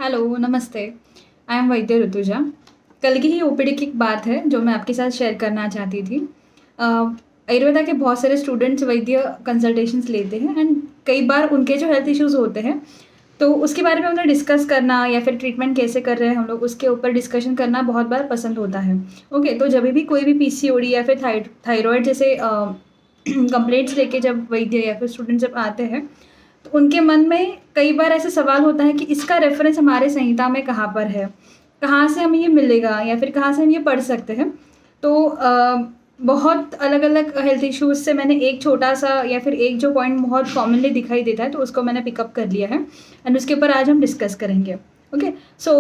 Hello, नमस्ते। I am वैद्य ऋतुजा। कल की ही ओपीडी की एक बात है जो मैं आपके साथ शेयर करना चाहती थी। आयुर्वेदा के बहुत सारे स्टूडेंट्स वैद्य कंसल्टेशंस लेते हैं एंड कई बार उनके जो हेल्थ इश्यूज़ होते हैं तो उसके बारे में उन्हें डिस्कस करना या फिर ट्रीटमेंट कैसे कर रहे हैं हम लोग उसके ऊपर डिस्कशन करना बहुत बार पसंद होता है। ओके, तो जब भी कोई भी पीसीओडी या फिर थायराइड जैसे कंप्लेंट्स लेके जब वैद्य या फिर स्टूडेंट जब आते हैं तो उनके मन में कई बार ऐसे सवाल होता है कि इसका रेफरेंस हमारे संहिता में कहाँ पर है, कहाँ से हमें ये मिलेगा या फिर कहाँ से हम ये पढ़ सकते हैं। तो बहुत अलग अलग हेल्थ इश्यूज से मैंने एक छोटा सा या फिर एक जो पॉइंट बहुत कॉमनली दिखाई देता है तो उसको मैंने पिकअप कर लिया है एंड उसके ऊपर आज हम डिस्कस करेंगे। ओके, सो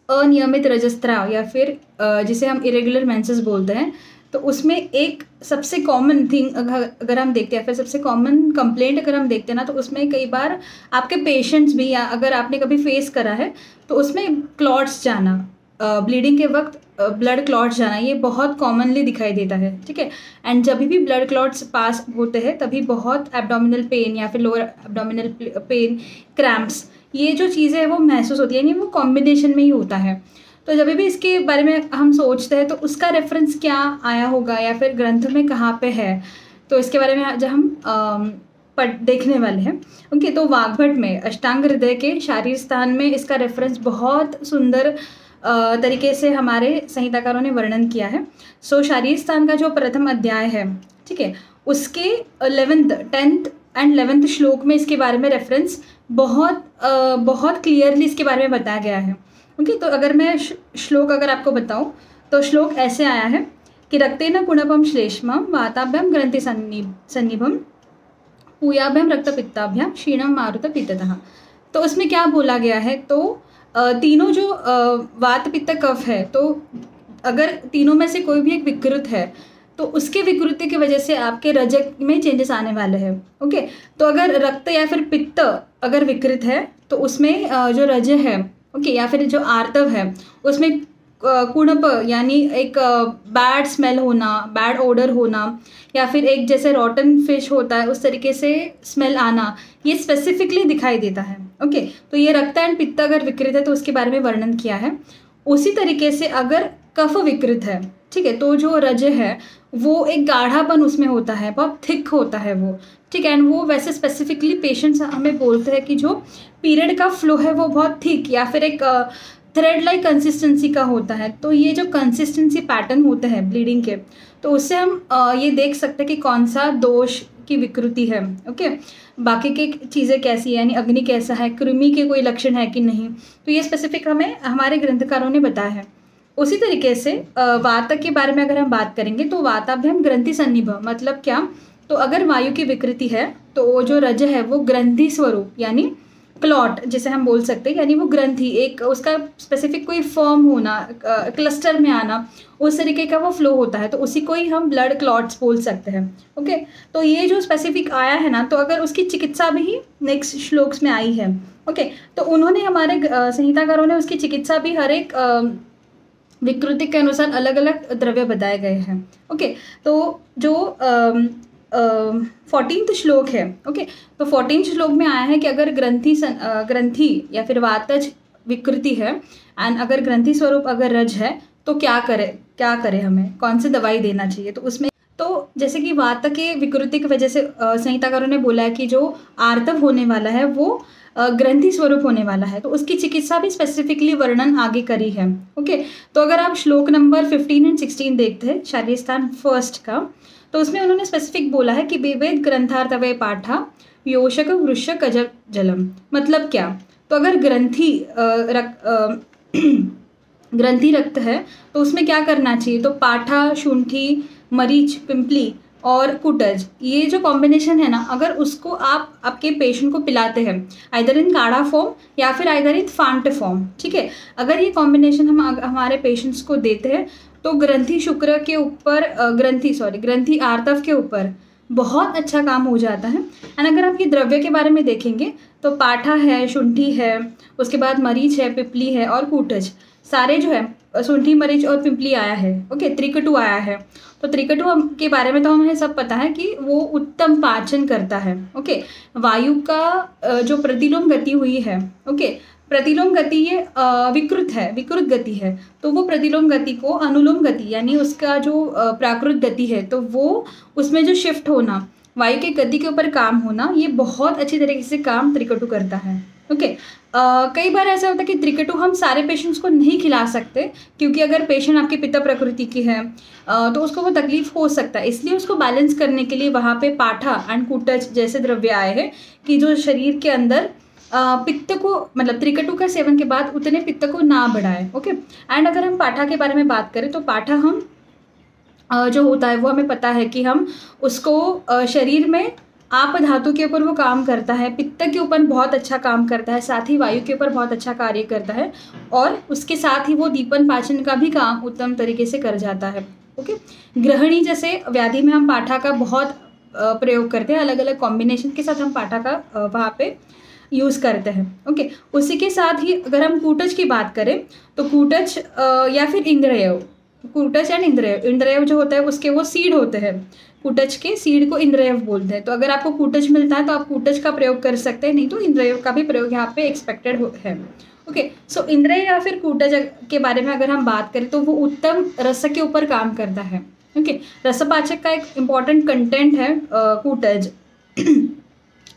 अनियमित रजस्त्राव या फिर जिसे हम इरेगुलर मेंसेस बोलते हैं, तो उसमें एक सबसे कॉमन थिंग अगर हम देखते हैं फिर सबसे कॉमन कंप्लेंट अगर हम देखते हैं ना, तो उसमें कई बार आपके पेशेंट्स भी या अगर आपने कभी फेस करा है तो उसमें क्लॉट्स जाना, ब्लीडिंग के वक्त ब्लड क्लॉट्स जाना, ये बहुत कॉमनली दिखाई देता है। ठीक है, एंड जब भी ब्लड क्लॉट्स पास होते हैं तभी बहुत एब्डोमिनल पेन या फिर लोअर एब्डोमिनल पेन, क्रैम्प्स, ये जो चीज़ें हैं वो महसूस होती है, यानी वो कॉम्बिनेशन में ही होता है। तो जब भी इसके बारे में हम सोचते हैं तो उसका रेफरेंस क्या आया होगा या फिर ग्रंथ में कहाँ पे है, तो इसके बारे में आज हम देखने वाले हैं। ओके, तो वाग्भट में अष्टांग हृदय के शारीर स्थान में इसका रेफरेंस बहुत सुंदर तरीके से हमारे संहिताकारों ने वर्णन किया है। सो शारीर स्थान का जो प्रथम अध्याय है, ठीक है, उसके 10th एंड 11th श्लोक में इसके बारे में रेफरेंस बहुत क्लियरली इसके बारे में बताया गया है। ओके, तो अगर मैं श्लोक अगर आपको बताऊं तो श्लोक ऐसे आया है कि रक्तेन कुणपम श्लेष्मम वाताभ्याम ग्रंथि सन्निभम पूयाभ्याम रक्तपित्ताभ्याम क्षीणम मारुत पित्ततः। तो उसमें क्या बोला गया है, तो तीनों जो वात पित्त कफ है, तो अगर तीनों में से कोई भी एक विकृत है तो उसके विकृति की वजह से आपके रजक में चेंजेस आने वाले हैं। ओके, तो अगर रक्त या फिर पित्त अगर विकृत है तो उसमें जो रज है, ओके, या फिर जो आर्तव है उसमें कुणप यानी एक बैड स्मेल होना, बैड ओडर होना, या फिर एक जैसे रॉटन फिश होता है उस तरीके से स्मेल आना, ये स्पेसिफिकली दिखाई देता है। ओके, तो ये रक्त एंड पित्त अगर विकृत है तो उसके बारे में वर्णन किया है। उसी तरीके से अगर कफ विकृत है, ठीक है, तो जो रज है वो एक गाढ़ापन उसमें होता है, बहुत थिक होता है वो, ठीक है, एंड वो वैसे स्पेसिफिकली पेशेंट्स हमें बोलते हैं कि जो पीरियड का फ्लो है वो बहुत थिक या फिर एक थ्रेड लाइक कंसिस्टेंसी का होता है। तो ये जो कंसिस्टेंसी पैटर्न होते हैं ब्लीडिंग के, तो उससे हम ये देख सकते हैं कि कौन सा दोष की विकृति है। ओके, बाकी की चीज़ें कैसी है, यानी अग्नि कैसा है, कृमि के कोई लक्षण है कि नहीं, तो ये स्पेसिफिक हमें हमारे ग्रंथकारों ने बताया है। उसी तरीके से वात के बारे में अगर हम बात करेंगे तो वाताभ्याम ग्रंथि सन्निभ मतलब क्या, तो अगर वायु की विकृति है तो वो जो रज है वो ग्रंथि स्वरूप यानी क्लॉट जिसे हम बोल सकते हैं, यानी वो ग्रंथि एक उसका स्पेसिफिक कोई फॉर्म होना, क्लस्टर में आना, उस तरीके का वो फ्लो होता है, तो उसी को ही हम ब्लड क्लॉट्स बोल सकते हैं। ओके, तो ये जो स्पेसिफिक आया है ना, तो अगर उसकी चिकित्सा भी नेक्स्ट श्लोक्स में आई है। ओके, तो उन्होंने हमारे संहिताकारों ने उसकी चिकित्सा भी हर एक विकृति के अनुसार अलग अलग द्रव्य बताए गए हैं। ओके, तो जो 14th श्लोक है, ओके, तो 14th श्लोक में आया है कि अगर ग्रंथि या फिर वातज विकृति है एंड अगर ग्रंथि स्वरूप अगर रज है तो क्या करे हमें कौन सी दवाई देना चाहिए। तो उसमें तो जैसे कि वात के विकृति की वजह से संहिताकारों ने बोला है कि जो आर्तव होने वाला है वो ग्रंथि स्वरूप होने वाला है, तो उसकी चिकित्सा भी स्पेसिफिकली वर्णन आगे करी है। ओके, तो अगर आप श्लोक नंबर 15 एंड 16 देखते हैं शारीर स्थान फर्स्ट का, तो उसमें उन्होंने स्पेसिफिक बोला है कि विवेद ग्रंथार्थवय पाठा योषक वृषक अज जलम मतलब क्या, तो अगर ग्रंथि रक्त है तो उसमें क्या करना चाहिए, तो पाठा, शुंठी, मरीच, पिंपली और कुटज, ये जो कॉम्बिनेशन है ना, अगर उसको आप आपके पेशेंट को पिलाते हैं आइदर इन काढ़ा फॉर्म या फिर आइदर इन फांट फॉर्म, ठीक है, अगर ये कॉम्बिनेशन हम हमारे पेशेंट्स को देते हैं तो ग्रंथि शुक्र के ऊपर ग्रंथि आर्तव के ऊपर बहुत अच्छा काम हो जाता है। एंड अगर आप ये द्रव्य के बारे में देखेंगे तो पाठा है, शुंठी है, उसके बाद मरीच है, पिपली है और कूटज, सारे जो है सूंठी मरीच और पिंपली आया है, ओके, त्रिकटु आया है। तो त्रिकटु के बारे में तो हमें सब पता है कि वो उत्तम पाचन करता है, ओके। वायु का जो प्रतिलोम गति हुई है, ओके, प्रतिलोम गति ये विकृत है, विकृत गति है, तो वो प्रतिलोम गति को अनुलोम गति यानी उसका जो प्राकृत गति है, तो वो उसमें जो शिफ्ट होना, वायु के गति के ऊपर काम होना, ये बहुत अच्छी तरीके से काम त्रिकटु करता है, ओके। कई बार ऐसा होता है कि त्रिकटु हम सारे पेशेंट्स को नहीं खिला सकते, क्योंकि अगर पेशेंट आपकी पित्त प्रकृति की है तो उसको वो तकलीफ हो सकता है, इसलिए उसको बैलेंस करने के लिए वहाँ पे पाठा एंड कूटज जैसे द्रव्य आए हैं कि जो शरीर के अंदर पित्त को, मतलब त्रिकटु का सेवन के बाद उतने पित्त को ना बढ़ाए, ओके। एंड अगर हम पाठा के बारे में बात करें तो पाठा हम जो होता है वो हमें पता है कि हम उसको शरीर में आप धातु के ऊपर वो काम करता है, पित्त के ऊपर बहुत अच्छा काम करता है, साथ ही वायु के ऊपर बहुत अच्छा कार्य करता है, और उसके साथ ही वो दीपन पाचन का भी काम उत्तम तरीके से कर जाता है, ओके। ग्रहणी जैसे व्याधि में हम पाठा का बहुत प्रयोग करते हैं, अलग अलग कॉम्बिनेशन के साथ हम पाठा का वहाँ पे यूज़ करते हैं, ओके। उसी के साथ ही अगर हम कूटज की बात करें तो कूटज या फिर इंद्रयव, कूटज एंड इंद्रयव, इंद्रयव जो होता है उसके वो सीड होते हैं, कूटज के सीड को इंद्रयव बोलते हैं। तो अगर आपको कूटज मिलता है तो आप कूटज का प्रयोग कर सकते हैं, नहीं तो इंद्रयव का भी प्रयोग यहाँ पे एक्सपेक्टेड है, ओके। सो इंद्रयव या फिर कूटज के बारे में अगर हम बात करें तो वो उत्तम रस के ऊपर काम करता है, ओके। रसपाचक का एक इम्पॉर्टेंट कंटेंट है कूटज।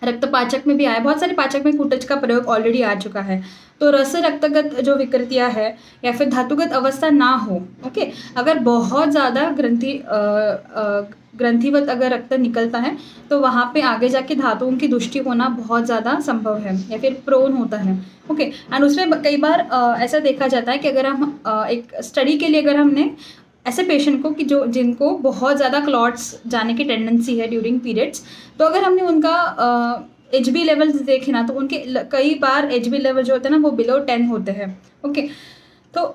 रक्तपाचक में भी आया, बहुत सारे पाचक में कूटज का प्रयोग ऑलरेडी आ चुका है। तो रस रक्तगत जो विकृतियाँ है या फिर धातुगत अवस्था ना हो, ओके, अगर बहुत ज़्यादा ग्रंथिवत अगर रक्त निकलता है तो वहाँ पे आगे जाके धातुओं की दुष्टि होना बहुत ज़्यादा संभव है या फिर प्रोन होता है, ओके। एंड उसमें कई बार ऐसा देखा जाता है कि अगर हम एक स्टडी के लिए अगर हमने ऐसे पेशेंट को कि जो जिनको बहुत ज़्यादा क्लॉट्स जाने की टेंडेंसी है ड्यूरिंग पीरियड्स, तो अगर हमने उनका HB लेवल्स देखे ना तो उनके कई बार HB लेवल जो होते हैं ना वो बिलो 10 होते हैं, ओके। तो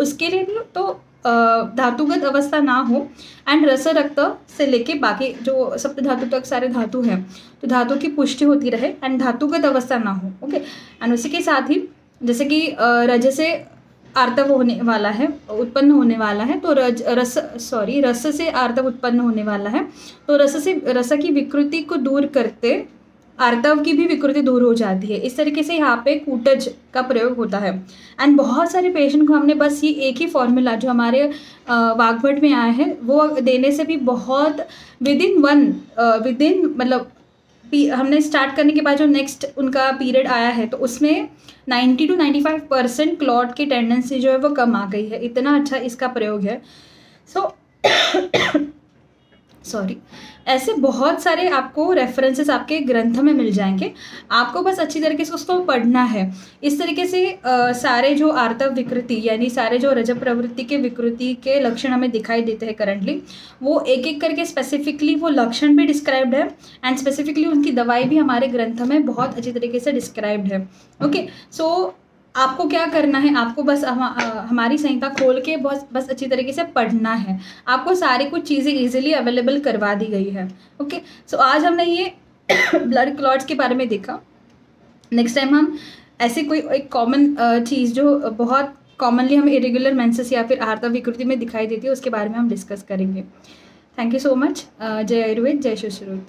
उसके लिए भी तो धातुगत अवस्था ना हो एंड रस रक्त से लेके बाकी जो सप्त धातु तक सारे धातु हैं तो धातु की पुष्टि होती रहे एंड धातुगत अवस्था ना हो, ओके। एंड उसी के साथ ही जैसे कि रज से आर्तव होने वाला है, उत्पन्न होने वाला है, तो रस से आर्तव उत्पन्न होने वाला है, तो रस की विकृति को दूर करते आर्तव की भी विकृति दूर हो जाती है। इस तरीके से यहाँ पे कूटज का प्रयोग होता है। एंड बहुत सारे पेशेंट को हमने बस ये एक ही फॉर्मूला जो हमारे वाग्भट में आया है वो देने से भी बहुत विदिन मतलब हमने स्टार्ट करने के बाद जो नेक्स्ट उनका पीरियड आया है तो उसमें 90 to 95% क्लॉट की टेंडेंसी जो है वो कम आ गई है। इतना अच्छा इसका प्रयोग है। सॉरी, ऐसे बहुत सारे आपको रेफरेंसेस आपके ग्रंथ में मिल जाएंगे, आपको बस अच्छी तरीके से उसको पढ़ना है। इस तरीके से सारे जो आर्तव विकृति यानी सारे जो रज प्रवृत्ति के विकृति के लक्षण हमें दिखाई देते हैं करंटली, वो एक एक करके स्पेसिफिकली वो लक्षण भी डिस्क्राइब्ड है एंड स्पेसिफिकली उनकी दवाई भी हमारे ग्रंथ में बहुत अच्छी तरीके से डिस्क्राइब्ड है, ओके। सो आपको क्या करना है, आपको बस हमारी संहिता खोल के बस अच्छी तरीके से पढ़ना है। आपको सारी कुछ चीज़ें इजीली अवेलेबल करवा दी गई है, ओके। सो आज हमने ये ब्लड क्लॉट्स के बारे में देखा। नेक्स्ट टाइम हम ऐसे कोई एक कॉमन चीज़ जो बहुत कॉमनली हमें इरेगुलर मेंसेस या फिर आर्तव विकृति में दिखाई देती है उसके बारे में हम डिस्कस करेंगे। Thank you so much. जय आयुर्वेद, जय सुश्रुत।